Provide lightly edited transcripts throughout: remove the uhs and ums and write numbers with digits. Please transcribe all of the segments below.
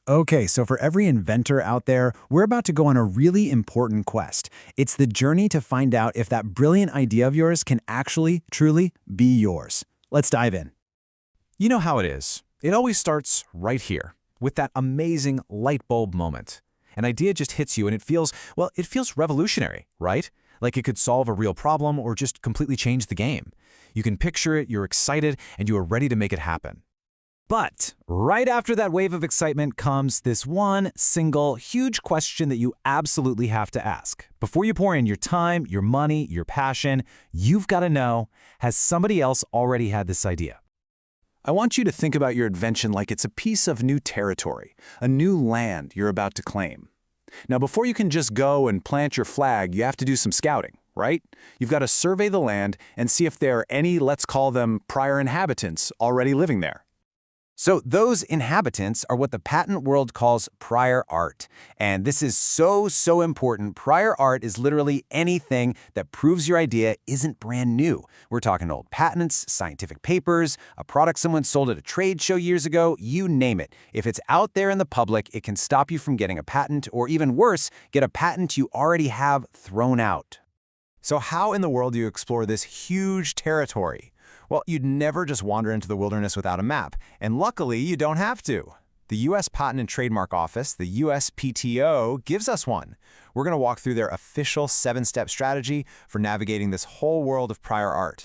Okay, so for every inventor out there, we're about to go on a really important quest. It's the journey to find out if that brilliant idea of yours can actually, truly be yours. Let's dive in. You know how it is. It always starts right here, with that amazing light bulb moment. An idea just hits you and it feels revolutionary, right? Like it could solve a real problem or just completely change the game. You can picture it, you're excited, and you are ready to make it happen. But right after that wave of excitement comes this one single huge question that you absolutely have to ask. Before you pour in your time, your money, your passion, you've got to know, has somebody else already had this idea? I want you to think about your invention like it's a piece of new territory, a new land you're about to claim. Now, before you can just go and plant your flag, you have to do some scouting, right? You've got to survey the land and see if there are any, let's call them, prior inhabitants already living there. So those inhabitants are what the patent world calls prior art. And this is so important. Prior art is literally anything that proves your idea isn't brand new. We're talking old patents, scientific papers, a product someone sold at a trade show years ago, you name it. If it's out there in the public, it can stop you from getting a patent, or even worse, get a patent you already have thrown out. So how in the world do you explore this huge territory? Well, you'd never just wander into the wilderness without a map, and luckily you don't have to. The U.S. Patent and Trademark Office, the USPTO, gives us one. We're going to walk through their official 7-step strategy for navigating this whole world of prior art.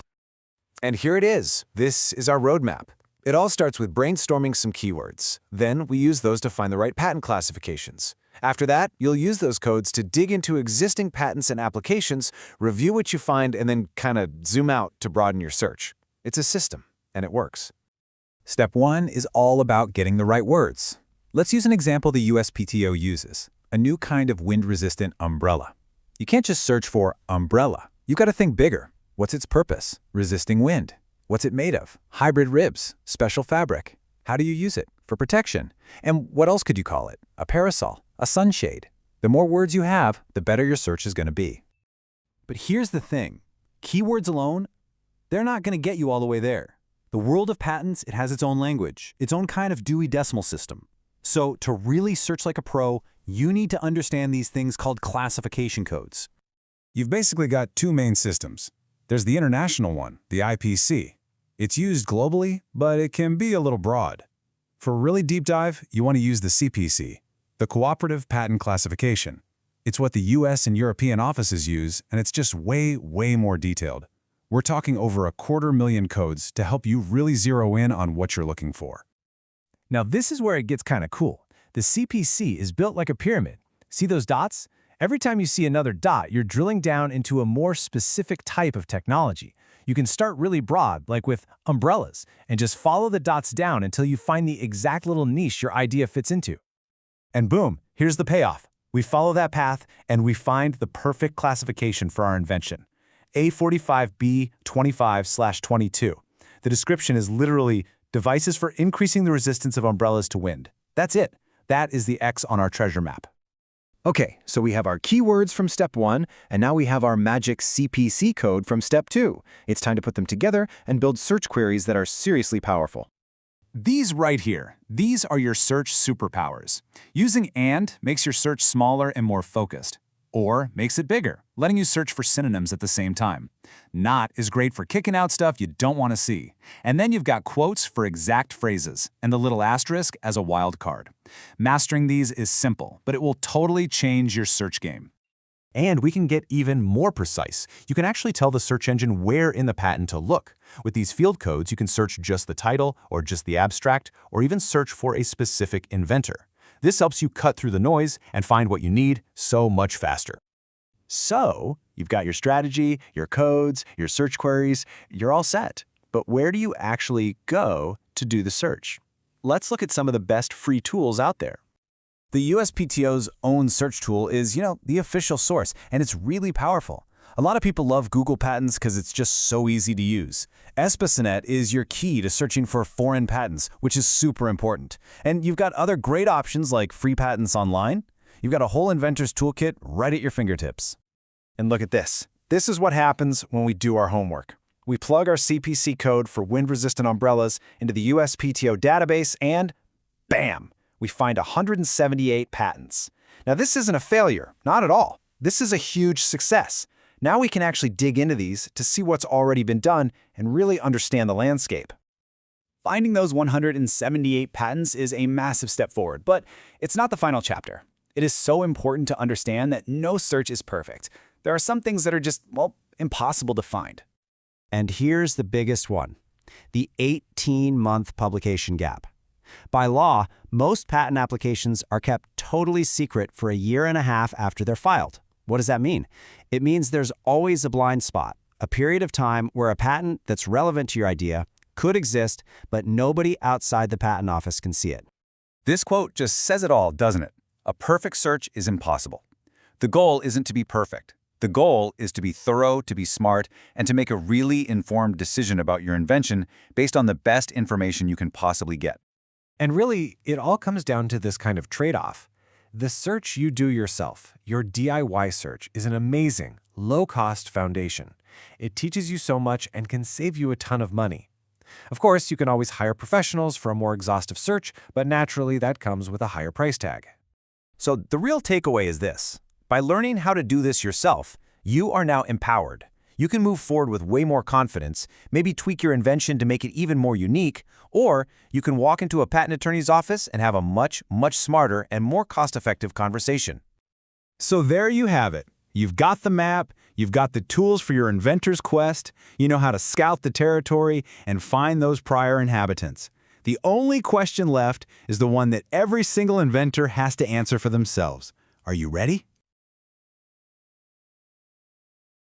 And here it is. This is our roadmap. It all starts with brainstorming some keywords. Then we use those to find the right patent classifications. After that, you'll use those codes to dig into existing patents and applications, review what you find, and then kind of zoom out to broaden your search. It's a system, and it works. Step 1 is all about getting the right words. Let's use an example the USPTO uses, a new kind of wind-resistant umbrella. You can't just search for umbrella. You've got to think bigger. What's its purpose? Resisting wind. What's it made of? Hybrid ribs, special fabric. How do you use it? For protection. And what else could you call it? A parasol, a sunshade. The more words you have, the better your search is going to be. But here's the thing. Keywords alone, they're not going to get you all the way there. The world of patents, it has its own language, its own kind of Dewey Decimal System. So to really search like a pro, you need to understand these things called classification codes. You've basically got two main systems. There's the international one, the IPC. It's used globally, but it can be a little broad. For a really deep dive, you want to use the CPC, the Cooperative Patent Classification. It's what the US and European offices use, and it's just way more detailed. We're talking over 250,000 codes to help you really zero in on what you're looking for. Now this is where it gets kind of cool. The CPC is built like a pyramid. See those dots? Every time you see another dot, you're drilling down into a more specific type of technology. You can start really broad, like with umbrellas, and just follow the dots down until you find the exact little niche your idea fits into. And boom, here's the payoff. We follow that path, and we find the perfect classification for our invention. A45B25/22. The description is literally devices for increasing the resistance of umbrellas to wind. That's it. That is the X on our treasure map. Okay, so we have our keywords from step 1, and now we have our magic CPC code from step 2. It's time to put them together and build search queries that are seriously powerful. These right here, these are your search superpowers. Using AND makes your search smaller and more focused. Or makes it bigger, letting you search for synonyms at the same time. Not is great for kicking out stuff you don't want to see. And then you've got quotes for exact phrases, and the little asterisk as a wild card. Mastering these is simple, but it will totally change your search game. And we can get even more precise. You can actually tell the search engine where in the patent to look. With these field codes, you can search just the title, or just the abstract, or even search for a specific inventor. This helps you cut through the noise and find what you need so much faster. So, you've got your strategy, your codes, your search queries, you're all set. But where do you actually go to do the search? Let's look at some of the best free tools out there. The USPTO's own search tool is, the official source, and it's really powerful. A lot of people love Google Patents because it's just so easy to use. Espacenet is your key to searching for foreign patents, which is super important. And you've got other great options like free patents online. You've got a whole inventor's toolkit right at your fingertips. And look at this. This is what happens when we do our homework. We plug our CPC code for wind-resistant umbrellas into the USPTO database and bam! we find 178 patents. Now, this isn't a failure, not at all. This is a huge success. Now we can actually dig into these to see what's already been done and really understand the landscape. Finding those 178 patents is a massive step forward, but it's not the final chapter. It is so important to understand that no search is perfect. There are some things that are just, well, impossible to find. And here's the biggest one, the 18-month publication gap. By law, most patent applications are kept totally secret for a year and a half after they're filed. What does that mean? It means there's always a blind spot, a period of time where a patent that's relevant to your idea could exist, but nobody outside the patent office can see it. This quote just says it all, doesn't it? A perfect search is impossible. The goal isn't to be perfect. The goal is to be thorough, to be smart, and to make a really informed decision about your invention based on the best information you can possibly get. And really, it all comes down to this kind of trade-off. The search you do yourself, your DIY search, is an amazing, low-cost foundation. It teaches you so much and can save you a ton of money. Of course, you can always hire professionals for a more exhaustive search, but naturally that comes with a higher price tag. So the real takeaway is this. By learning how to do this yourself, you are now empowered. You can move forward with way more confidence, maybe tweak your invention to make it even more unique, or you can walk into a patent attorney's office and have a much smarter and more cost-effective conversation. So there you have it. You've got the map, you've got the tools for your inventor's quest, you know how to scout the territory and find those prior inhabitants. The only question left is the one that every single inventor has to answer for themselves. Are you ready?